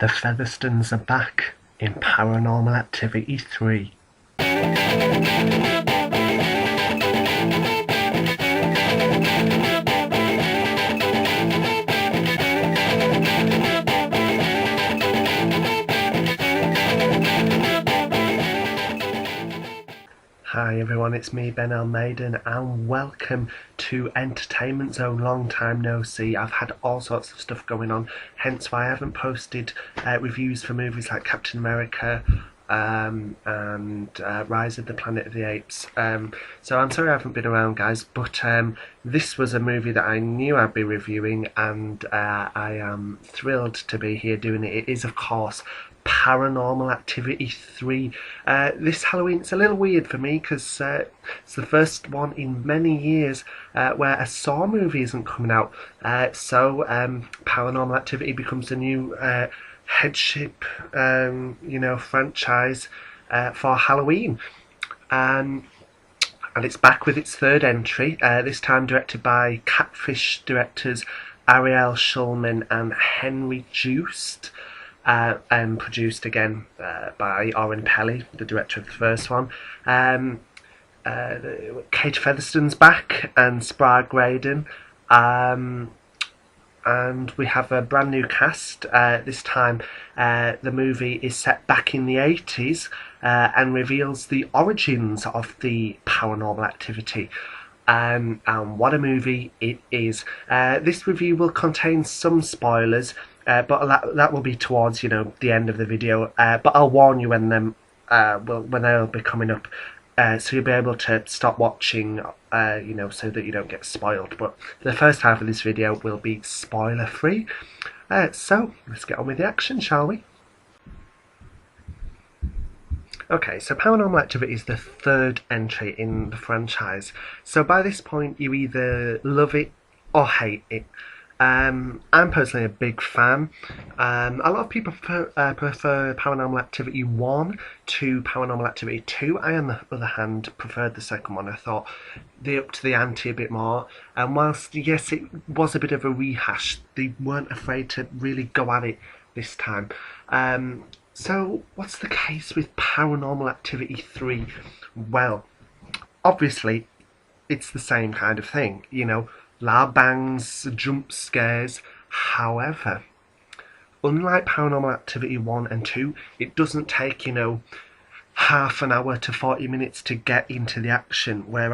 The Featherstons are back in Paranormal Activity 3. Hi everyone, it's me, Ben Almaden, and welcome to Entertainment Zone. Long time no see. I've had all sorts of stuff going on, hence why I haven't posted reviews for movies like Captain America and Rise of the Planet of the Apes. So I'm sorry I haven't been around, guys, but this was a movie that I knew I'd be reviewing, and I am thrilled to be here doing it. It is, of course, Paranormal Activity 3. This Halloween, it's a little weird for me because it's the first one in many years where a Saw movie isn't coming out. So Paranormal Activity becomes the new headship, franchise for Halloween. And it's back with its third entry, this time directed by Catfish directors Ariel, Schulman and Henry Joost. And produced again by Oren, Peli, the director of the first one. Kate Featherston's back, and Sprague, Grayden. And we have a brand new cast. This time the movie is set back in the 80s and reveals the origins of the Paranormal Activity. And what a movie it is. This review will contain some spoilers, but that will be towards the end of the video. But I'll warn you when they'll be coming up, so you'll be able to stop watching, so that you don't get spoiled. But the first half of this video will be spoiler free. So let's get on with the action, shall we? Okay, so Paranormal Activity is the third entry in the franchise. So by this point, you either love it or hate it. I'm personally a big fan. A lot of people prefer Paranormal Activity 1 to Paranormal Activity 2. I, on the other hand, preferred the second one. I thought they upped the ante a bit more. And whilst, yes, it was a bit of a rehash, they weren't afraid to really go at it this time. So, what's the case with Paranormal Activity 3? Well, obviously, it's the same kind of thing, loud bangs, jump scares. However, unlike Paranormal Activity 1 and 2, it doesn't take, half an hour to 40 minutes to get into the action, where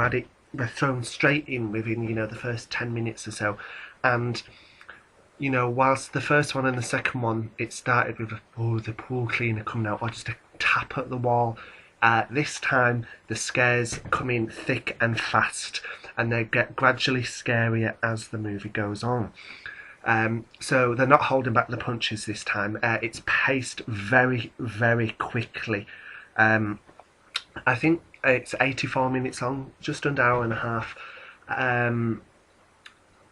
we're thrown straight in within, the first 10 minutes or so. And whilst the first one and the second one, it started with the pool cleaner coming out, or just a tap at the wall. This time, the scares come in thick and fast, and they get gradually scarier as the movie goes on. So they're not holding back the punches this time. It's paced very, very quickly. I think it's 84 minutes long, just under an hour and a half.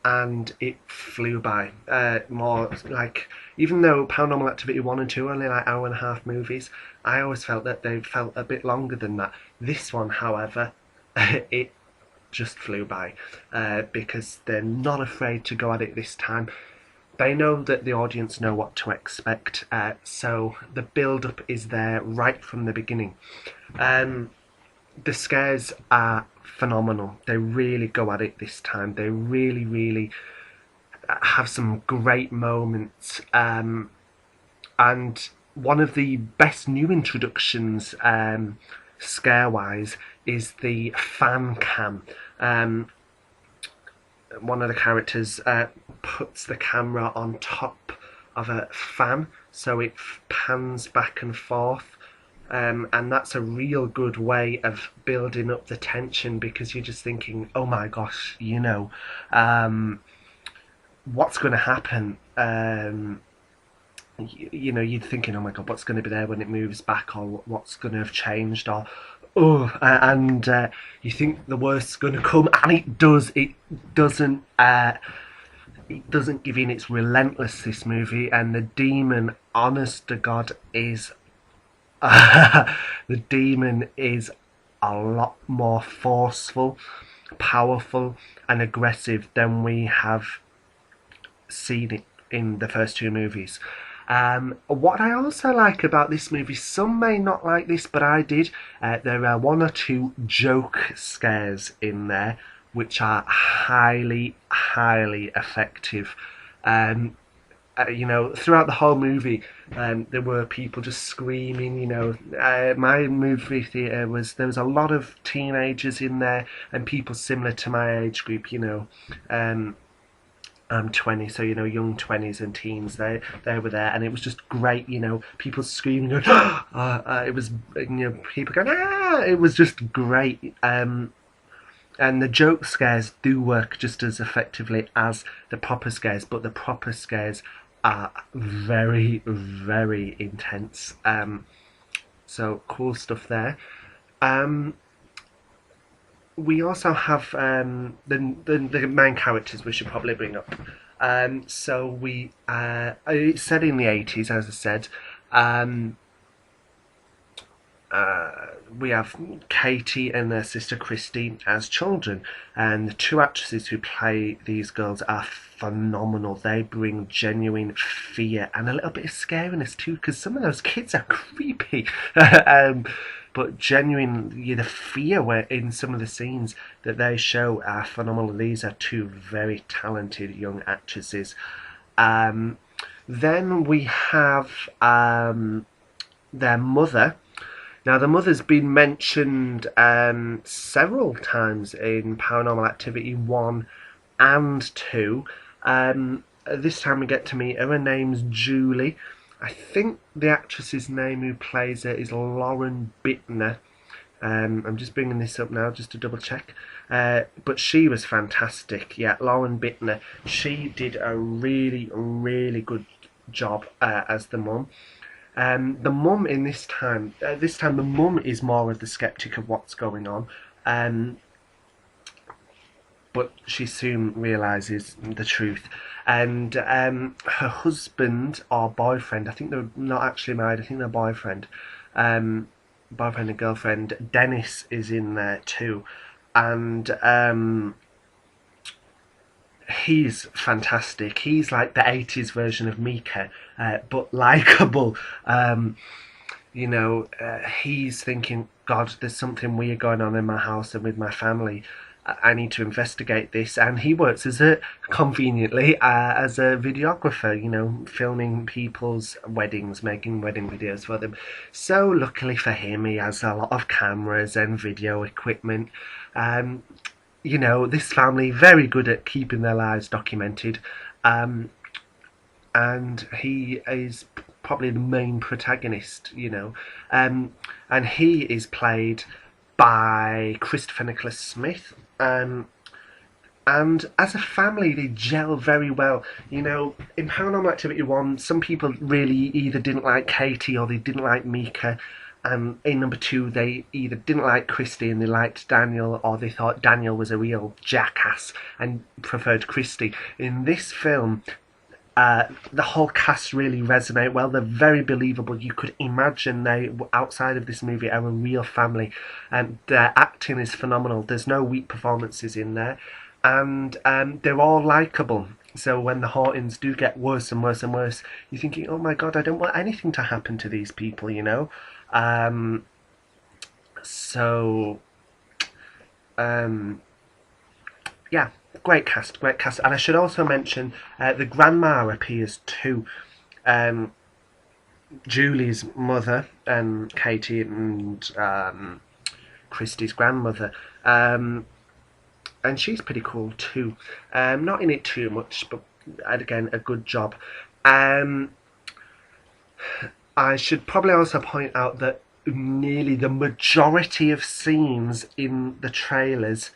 And it flew by. More like, even though Paranormal Activity 1 and 2 are only like hour and a half movies, I always felt that they felt a bit longer than that. This one, however, it just flew by, because they're not afraid to go at it this time. They know that the audience know what to expect, so the build-up is there right from the beginning. The scares are phenomenal. They really go at it this time. They really, really have some great moments. And one of the best new introductions, scare-wise, is the fan cam. One of the characters puts the camera on top of a fan, so it pans back and forth. And that's a real good way of building up the tension, because you're just thinking, oh my gosh, what's going to happen? You're thinking, oh my god, what's going to be there when it moves back, or what's going to have changed, or you think the worst's going to come, and it does. It doesn't give in. It's relentless, this movie, and the demon, honest to God, is the demon is a lot more forceful, powerful and aggressive than we have seen it in the first two movies. What I also like about this movie, some may not like this, but I did. There are one or two joke scares in there, which are highly, highly effective. Um, throughout the whole movie, there were people just screaming. My movie theatre there was a lot of teenagers in there and people similar to my age group. I'm 20, so young 20s and teens. They were there, and it was just great. People screaming, going, it was people going, ah! It was just great. And the joke scares do work just as effectively as the proper scares, but the proper scares are very, very intense. So cool stuff there. Um, we also have the main characters we should probably bring up. So it's set in the 80s, as I said. Um, we have Katie and their sister Christy as children, and the two actresses who play these girls are phenomenal. They bring genuine fear and a little bit of scariness too, because some of those kids are creepy. But genuine, the fear in some of the scenes that they show are phenomenal. These are two very talented young actresses. Then we have their mother. Now, the mother's been mentioned several times in Paranormal Activity 1 and 2. This time we get to meet her. Her name's Julie. I think the actress's name who plays her is Lauren Bittner. I'm just bringing this up now just to double check. But she was fantastic. Yeah, Lauren Bittner. She did a really, really good job as the mum. The mum in this time the mum is more of the skeptic of what's going on, but she soon realises the truth. And her husband or boyfriend, I think they're not actually married, I think they're boyfriend and girlfriend, Dennis, is in there too. And he's fantastic. He's like the 80s version of Mika, but likeable. He's thinking, God, there's something weird going on in my house and with my family. I need to investigate this. And he works conveniently as a videographer, filming people's weddings, making wedding videos for them. So luckily for him, he has a lot of cameras and video equipment. This family very good at keeping their lives documented, and he is probably the main protagonist, and he is played by Christopher Nicholas Smith, and as a family they gel very well. In Paranormal Activity 1, some people really either didn't like Katie or they didn't like Mika. And in number 2, they either didn't like Christy and they liked Daniel, or they thought Daniel was a real jackass and preferred Christy. In this film, the whole cast really resonate well. They're very believable. You could imagine they, outside of this movie, are a real family. And their acting is phenomenal. There's no weak performances in there. And they're all likeable. So when the hauntings do get worse and worse and worse, you're thinking, oh my God, I don't want anything to happen to these people, Yeah, great cast. And I should also mention the grandma appears too. Julie's mother, Katie and Christy's grandmother. And she's pretty cool too. Not in it too much, but again, a good job. I should probably also point out that nearly the majority of scenes in the trailers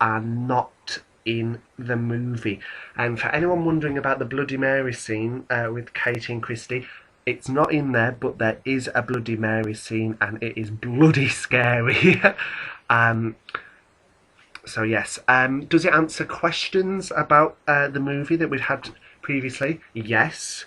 are not in the movie. And for anyone wondering about the Bloody Mary scene with Katie and Christy, it's not in there, but there is a Bloody Mary scene, and it is bloody scary. So yes, does it answer questions about the movie that we'd had previously? Yes.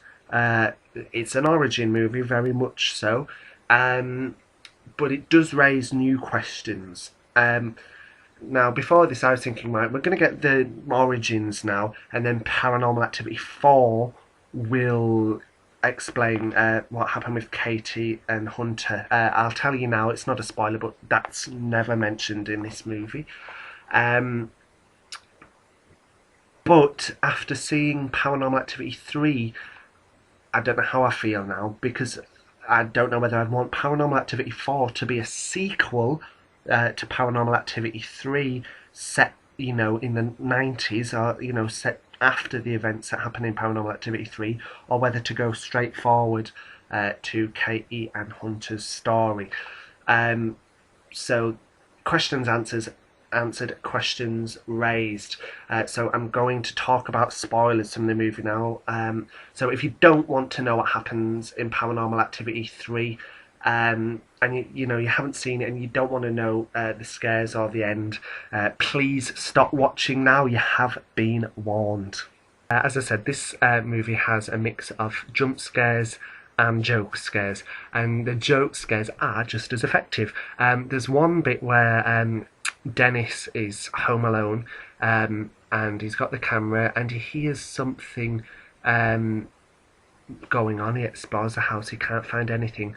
It's an origin movie, very much so, but it does raise new questions. Now, before this, I was thinking, right, we're going to get the origins now, and then Paranormal Activity 4 will explain what happened with Katie and Hunter. I'll tell you now, it's not a spoiler, but that's never mentioned in this movie. Um, but after seeing Paranormal Activity 3, I don't know how I feel now, because I don't know whether I'd want Paranormal Activity 4 to be a sequel to Paranormal Activity 3 set, in the 90s, or, set after the events that happen in Paranormal Activity 3, or whether to go straight forward to Katie and Hunter's story. So, questions answered, questions raised. So I'm going to talk about spoilers from the movie now. So if you don't want to know what happens in Paranormal Activity 3, and you haven't seen it and you don't want to know the scares or the end, please stop watching now. You have been warned. As I said, this movie has a mix of jump scares and joke scares, and the joke scares are just as effective. There's one bit where Dennis is home alone, and he's got the camera, and he hears something going on. He explores the house, he can't find anything,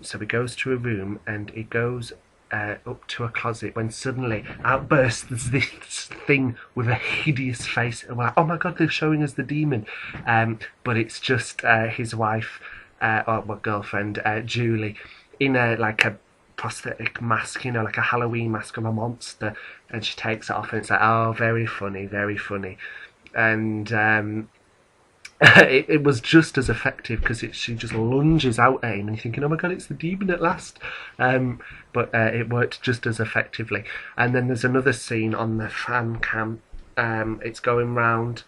so he goes to a room, and he goes up to a closet, when suddenly outbursts this thing with a hideous face, and we're like, oh my god, they're showing us the demon, but it's just his wife, or my girlfriend, Julie, in a prosthetic mask, like a Halloween mask of a monster, and she takes it off, and it's like, oh, very funny, very funny. And it was just as effective, because she just lunges out at him, and you're thinking, oh my god, it's the demon at last. But it worked just as effectively. And then there's another scene on the fan cam. It's going round,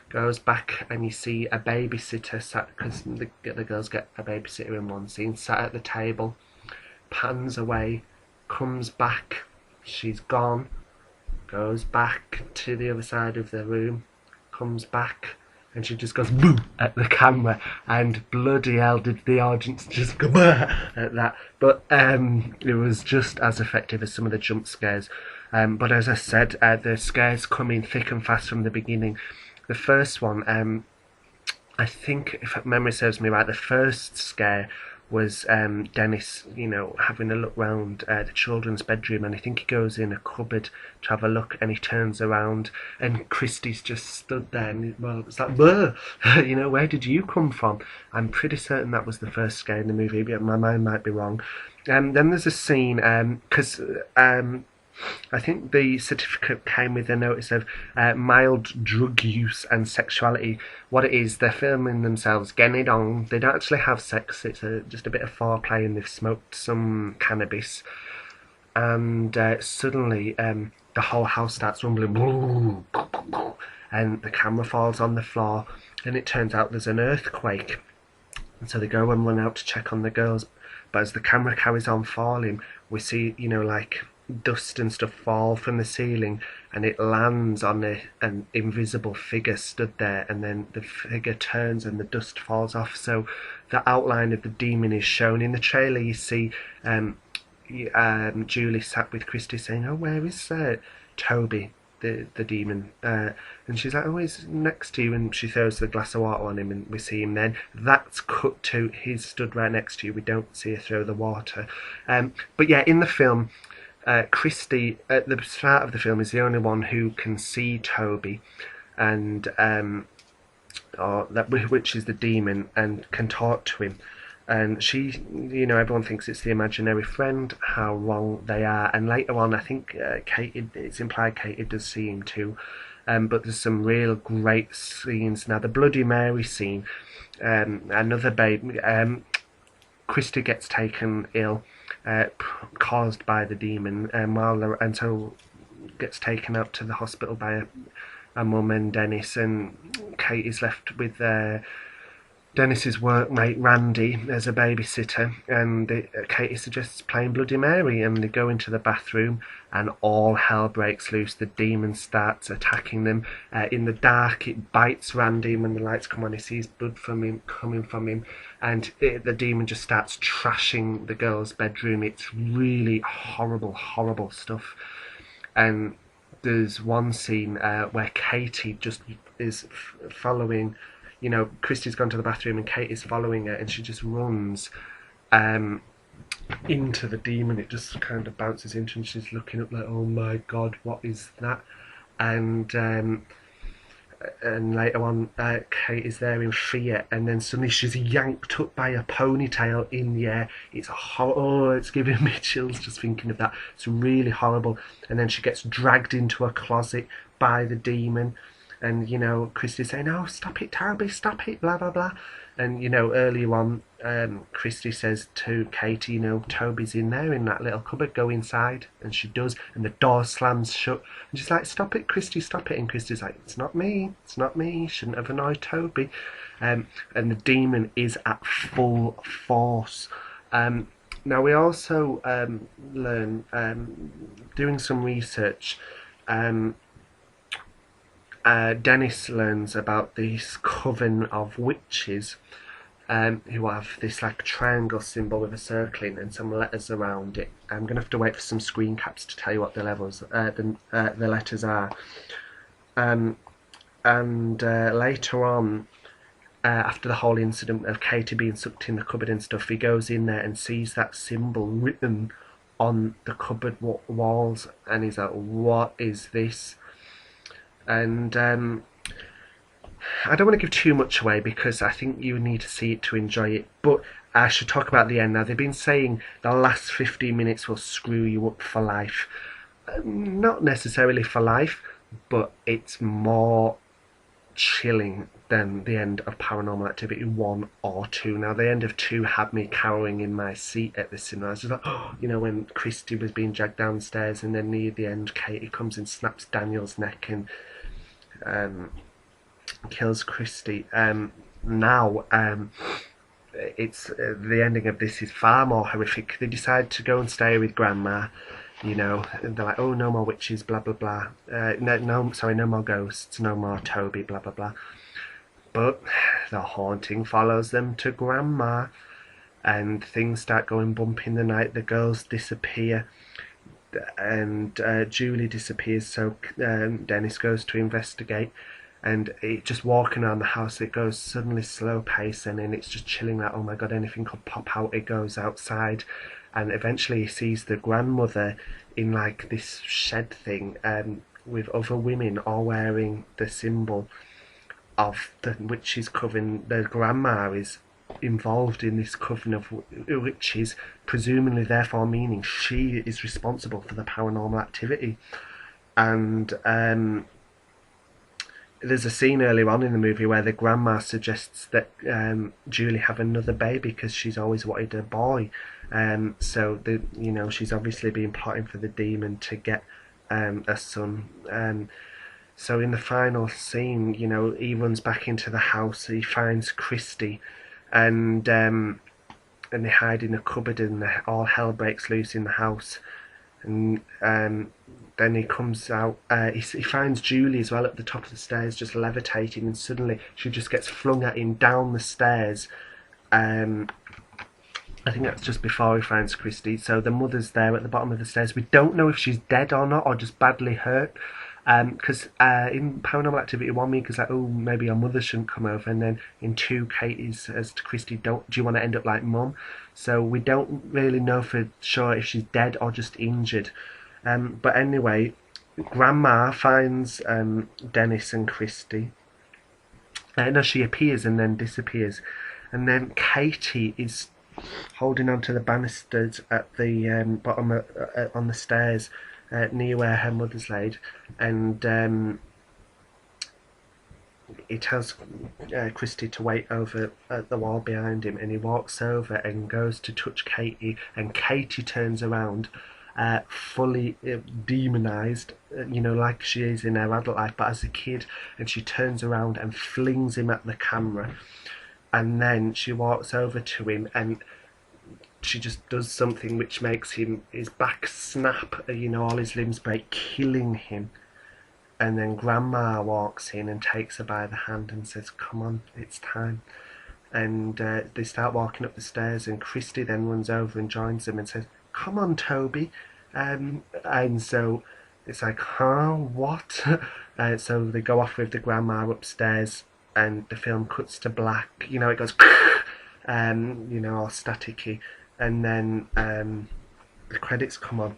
goes back, and you see a babysitter sat, because the girls get a babysitter in one scene, sat at the table, pans away, comes back, she's gone, goes back to the other side of the room, comes back, and she just goes boom at the camera, and bloody hell did the audience just go at that. But it was just as effective as some of the jump scares. But as I said, the scares come in thick and fast from the beginning. The first one, I think, if memory serves me right, the first scare was Dennis, having a look round the children's bedroom, and I think he goes in a cupboard to have a look, and he turns around, and Christy's just stood there, and it's like, where did you come from? I'm pretty certain that was the first scare in the movie, but my mind might be wrong. Then there's a scene, because I think the certificate came with a notice of mild drug use and sexuality. What it is, they're filming themselves getting it on. They don't actually have sex, it's just a bit of foreplay, and they've smoked some cannabis. And suddenly the whole house starts rumbling, and the camera falls on the floor, and it turns out there's an earthquake. And so they go and run out to check on the girls. But as the camera carries on falling, we see, dust and stuff fall from the ceiling, and it lands on an invisible figure stood there, and then the figure turns and the dust falls off, so the outline of the demon is shown. In the trailer you see Julie sat with Christy saying, oh, where is Toby, the demon, and she's like, oh, he's next to you, and she throws the glass of water on him, and we see him then. That's cut to he's stood right next to you, we don't see her throw the water. But yeah, in the film, Christy at the start of the film is the only one who can see Toby, and which is the demon, and can talk to him. And she, everyone thinks it's the imaginary friend. How wrong they are. And later on, I think it's implied Katie does see him too. But there's some real great scenes. Now, the Bloody Mary scene, another baby, Christy gets taken ill, caused by the demon, and so gets taken out to the hospital by a mum and Dennis, and Kate is left with Dennis's workmate Randy as a babysitter, and Katie suggests playing Bloody Mary, and they go into the bathroom, and all hell breaks loose. The demon starts attacking them. In the dark, it bites Randy. When the lights come on, he sees blood coming from him, and the demon just starts trashing the girl's bedroom. It's really horrible, horrible stuff. And there's one scene where Katie just is following you know, Christy's gone to the bathroom and Kate is following her, and she just runs into the demon. It just kind of bounces into, and she's looking up like, oh my god, what is that? And later on, Kate is there in fear, and then suddenly she's yanked up by a ponytail in the air. It's giving me chills just thinking of that. It's really horrible. And then she gets dragged into a closet by the demon, and you know, Christy's saying, "Oh, stop it, Toby, stop it," blah blah blah. And you know, earlier on, Christy says to Katie, you know, Toby's in there in that little cupboard, go inside. And she does, and the door slams shut. And she's like, stop it, Christy, stop it. And Christy's like, it's not me, shouldn't have annoyed Toby. And the demon is at full force. Now we also learn, doing some research, Dennis learns about this coven of witches who have this like triangle symbol with a circle in and some letters around it. I'm going to have to wait for some screen caps to tell you what the letters are. And later on, after the whole incident of Katie being sucked in the cupboard and stuff, he goes in there and sees that symbol written on the cupboard walls, and he's like, what is this? And I don't want to give too much away because I think you need to see it to enjoy it, but I should talk about the end now. They've been saying the last 15 minutes will screw you up for life. Not necessarily for life, but it's more chilling than the end of Paranormal Activity 1 or 2. Now, the end of 2 had me cowering in my seat at the cinema. I was just like, oh, you know, when Christy was being dragged downstairs, and then near the end, Katie comes and snaps Daniel's neck and kills Christy. Now, it's the ending of this is far more horrific. They decide to go and stay with Grandma. You know, and they're like, oh, no more witches, blah blah blah. No more ghosts, no more Toby, blah blah blah. But the haunting follows them to Grandma, and things start going bump in the night. The girls disappear, and Julie disappears. So Dennis goes to investigate, and it just walking around the house, it goes suddenly slow pace, and then it's just chilling. Like, oh my god, anything could pop out. It goes outside. And eventually he sees the grandmother in like this shed thing with other women all wearing the symbol of the witches coven. The grandma is involved in this coven of witches, presumably therefore meaning she is responsible for the paranormal activity. And there's a scene earlier on in the movie where the grandma suggests that Julie have another baby because she's always wanted a boy. So she's obviously been plotting for the demon to get a son. So in the final scene, you know, he runs back into the house. He finds Christy, and they hide in a cupboard, and all hell breaks loose in the house. And then he comes out. He finds Julie as well at the top of the stairs, just levitating, and suddenly she just gets flung at him down the stairs. I think that's just before he finds Christy. So the mother's there at the bottom of the stairs. We don't know if she's dead or not, or just badly hurt. Because in Paranormal Activity 1, Mika's like, oh, maybe your mother shouldn't come over. And then in 2, Katie says to Christy, do you want to end up like Mum? So we don't really know for sure if she's dead or just injured. But anyway, Grandma finds Dennis and Christy. No, she appears and then disappears. And then Katie is holding onto the banisters at the bottom on the stairs near where her mother's laid, and he tells Christy to wait over at the wall behind him, and he walks over and goes to touch Katie, and Katie turns around fully demonized, like she is in her adult life, but as a kid, and she turns around and flings him at the camera. And then she walks over to him, and she just does something which makes his back snap, all his limbs break, killing him. And then Grandma walks in and takes her by the hand and says, come on, it's time. And they start walking up the stairs, and Christy then runs over and joins them and says, come on, Toby. And so it's like, huh, what? So they go off with the Grandma upstairs, and the film cuts to black. You know, it goes, you know, all staticky, and then the credits come on.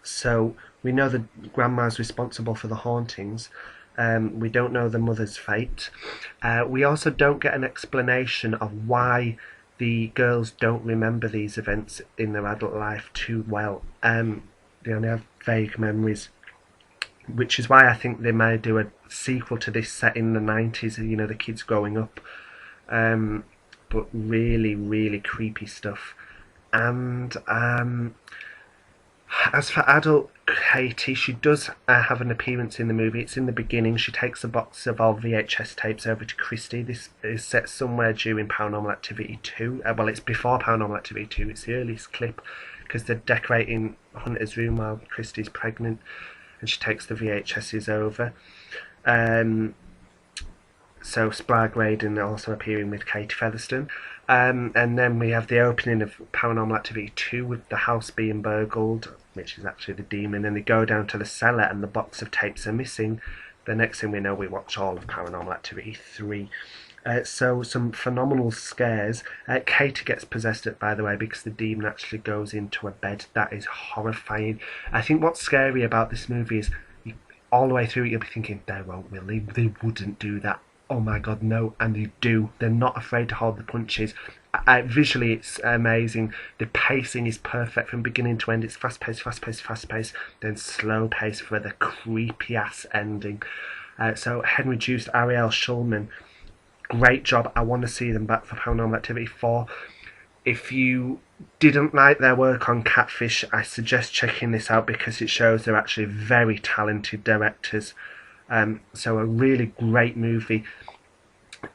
So we know the grandma's responsible for the hauntings. We don't know the mother's fate. We also don't get an explanation of why the girls don't remember these events in their adult life too well. They only have vague memories, which is why I think they may do a sequel to this set in the 90s, you know, the kids growing up. But really, really creepy stuff. And as for adult Katie, she does have an appearance in the movie. It's in the beginning. She takes a box of old VHS tapes over to Christy. This is set somewhere during Paranormal Activity 2. Well, it's before Paranormal Activity 2. It's the earliest clip, because they're decorating Hunter's room while Christy's pregnant, and she takes the VHSs over. So Sprague, Grayden also appearing with Katie Featherston. And then we have the opening of Paranormal Activity 2 with the house being burgled, which is actually the demon, and they go down to the cellar and the box of tapes are missing. The next thing we know, we watch all of Paranormal Activity 3. So some phenomenal scares. Katie gets possessed, by the way, because the demon actually goes into a bed. That is horrifying. I think what's scary about this movie is all the way through you'll be thinking, they won't, will they? They wouldn't do that. Oh my god, no, and they do. They're not afraid to hold the punches. Visually, it's amazing. The pacing is perfect from beginning to end. It's fast-paced, fast-paced, fast-paced, then slow-paced for the creepy-ass ending. So Henry Joost, Ariel, Schulman, great job. I want to see them back for Paranormal Activity 4. If you didn't like their work on Catfish, I suggest checking this out because it shows they're actually very talented directors. So a really great movie,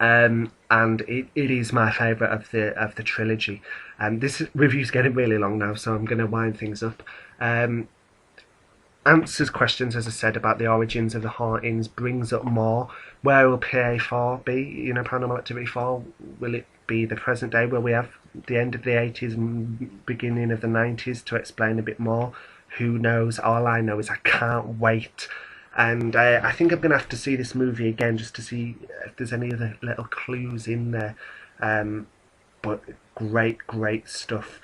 and it is my favourite of the trilogy. This review's getting really long now, so I'm going to wind things up. Answers questions, as I said, about the origins of the hauntings, brings up more. Where will PA4 be? You know, Paranormal Activity 4, will it be the present day where we have the end of the 80s and beginning of the 90s to explain a bit more? Who knows? All I know is I can't wait. And I think I'm going to have to see this movie again just to see if there's any other little clues in there. But great stuff.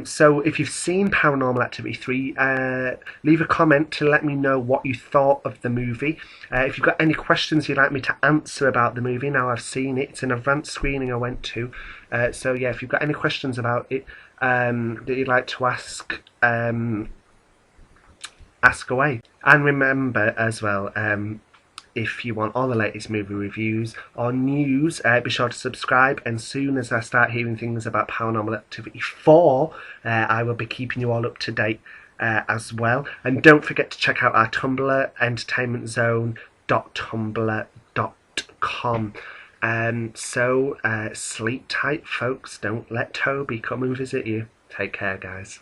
So if you've seen Paranormal Activity 3, leave a comment to let me know what you thought of the movie. If you've got any questions you'd like me to answer about the movie, now I've seen it. It's an advanced screening I went to. So yeah, if you've got any questions about it that you'd like to ask, ask away. And remember as well, if you want all the latest movie reviews or news, be sure to subscribe, and soon as I start hearing things about Paranormal Activity 4, I will be keeping you all up to date as well. And don't forget to check out our Tumblr, entertainmentzone.tumblr.com. So sleep tight, folks. Don't let Toby come and visit you. Take care, guys.